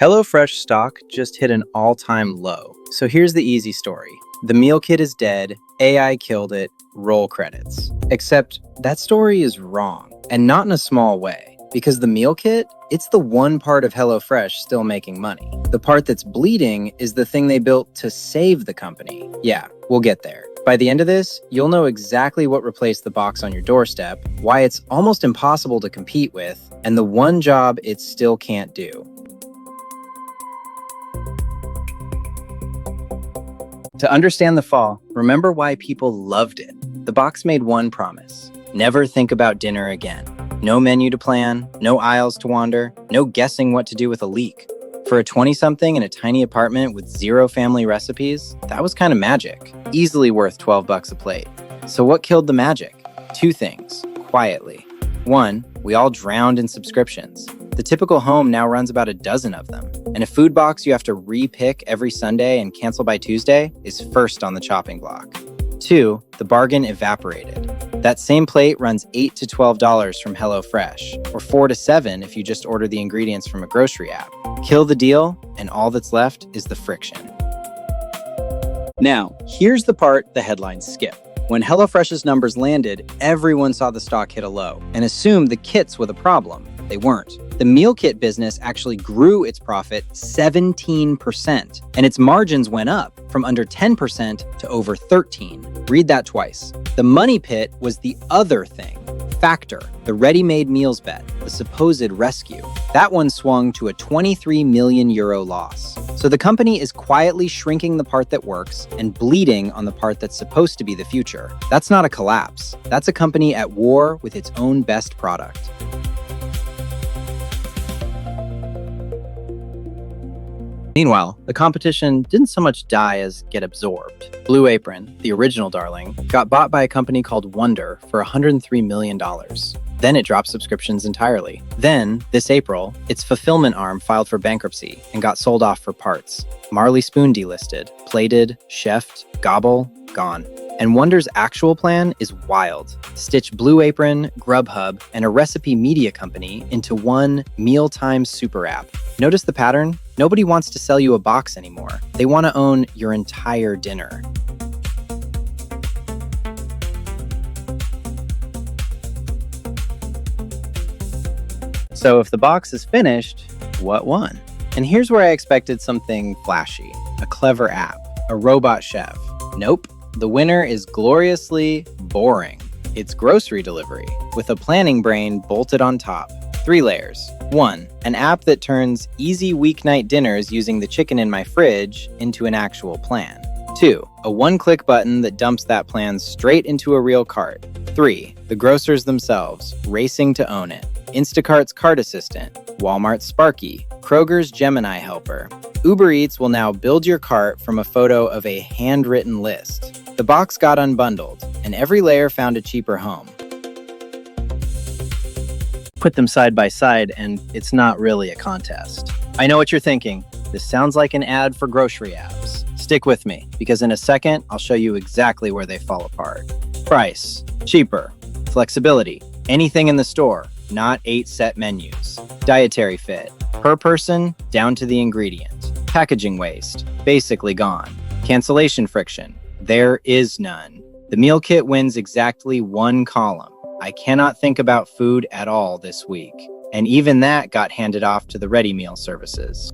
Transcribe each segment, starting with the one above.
HelloFresh stock just hit an all-time low. So here's the easy story. The meal kit is dead, AI killed it, roll credits. Except that story is wrong, and not in a small way. Because the meal kit, it's the one part of HelloFresh still making money. The part that's bleeding is the thing they built to save the company. Yeah, we'll get there. By the end of this, you'll know exactly what replaced the box on your doorstep, why it's almost impossible to compete with, and the one job it still can't do. To understand the fall, remember why people loved it. The box made one promise: never think about dinner again. No menu to plan, no aisles to wander, no guessing what to do with a leek. For a 20-something in a tiny apartment with 0 family recipes, that was kind of magic. Easily worth $12 a plate. So what killed the magic? 2 things, quietly. 1, we all drowned in subscriptions. The typical home now runs about a dozen of them. And a food box you have to re-pick every Sunday and cancel by Tuesday is first on the chopping block. 2, the bargain evaporated. That same plate runs $8 to $12 from HelloFresh, or $4 to $7 if you just order the ingredients from a grocery app. Kill the deal, and all that's left is the friction. Now, here's the part the headlines skip. When HelloFresh's numbers landed, everyone saw the stock hit a low and assumed the kits were the problem. They weren't. The meal kit business actually grew its profit 17%, and its margins went up from under 10% to over 13%. Read that twice. The money pit was the other thing. Factor, the ready-made meals bet, the supposed rescue. That one swung to a 23 million euro loss. So the company is quietly shrinking the part that works and bleeding on the part that's supposed to be the future. That's not a collapse. That's a company at war with its own best product. Meanwhile, the competition didn't so much die as get absorbed. Blue Apron, the original darling, got bought by a company called Wonder for $103 million. Then it dropped subscriptions entirely. Then, this April, its fulfillment arm filed for bankruptcy and got sold off for parts. Marley Spoon delisted, plated, chefed, Gobble, gone. And Wonder's actual plan is wild. Stitch Blue Apron, Grubhub, and a Recipy media company into one mealtime super app. Notice the pattern? Nobody wants to sell you a box anymore. They want to own your entire dinner. So if the box is finished, what won? And here's where I expected something flashy. A clever app. A robot chef. Nope. The winner is gloriously boring. It's grocery delivery, with a planning brain bolted on top. 3 layers. 1, an app that turns easy weeknight dinners using the chicken in my fridge into an actual plan. 2, a one-click button that dumps that plan straight into a real cart. 3, the grocers themselves, racing to own it. Instacart's Cart Assistant, Walmart's Sparky, Kroger's Gemini helper. Uber Eats will now build your cart from a photo of a handwritten list. The box got unbundled, and every layer found a cheaper home. Put them side by side, and it's not really a contest. I know what you're thinking. This sounds like an ad for grocery apps. Stick with me, because in a second, I'll show you exactly where they fall apart. Price, cheaper. Flexibility, anything in the store, not 8 set menus. Dietary fit, per person, down to the ingredient. Packaging waste, basically gone. Cancellation friction, there is none. The meal kit wins exactly 1 column. I cannot think about food at all this week. And even that got handed off to the ready meal services.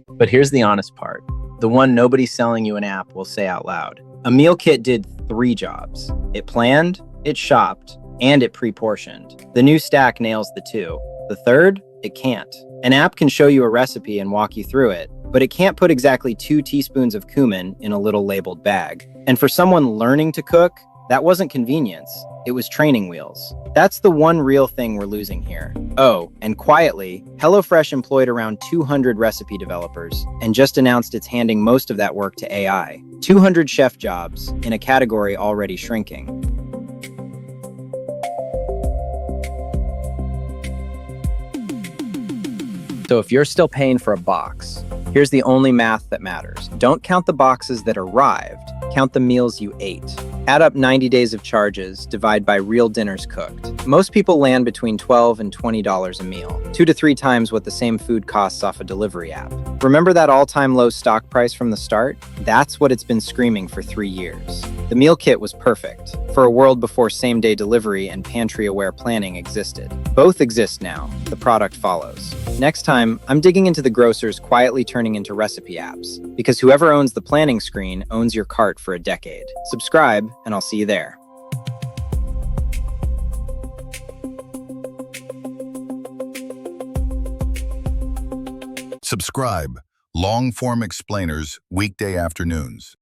But here's the honest part. The one nobody selling you an app will say out loud. A meal kit did 3 jobs. It planned, it shopped, and it pre-portioned. The new stack nails the 2. The third, it can't. An app can show you a recipe and walk you through it, but it can't put exactly 2 teaspoons of cumin in a little labeled bag. And for someone learning to cook, that wasn't convenience. It was training wheels. That's the one real thing we're losing here. Oh, and quietly, HelloFresh employed around 200 recipe developers and just announced it's handing most of that work to AI. 200 chef jobs in a category already shrinking. So if you're still paying for a box, here's the only math that matters. Don't count the boxes that arrived, count the meals you ate. Add up 90 days of charges, divide by real dinners cooked. Most people land between $12 and $20 a meal, 2 to 3 times what the same food costs off a delivery app. Remember that all-time low stock price from the start? That's what it's been screaming for 3 years. The meal kit was perfect for a world before same-day delivery and pantry-aware planning existed. Both exist now. The product follows. Next time, I'm digging into the grocers quietly turning into recipe apps, because whoever owns the planning screen owns your cart for a decade. Subscribe, and I'll see you there. Subscribe. Long-form explainers, weekday afternoons.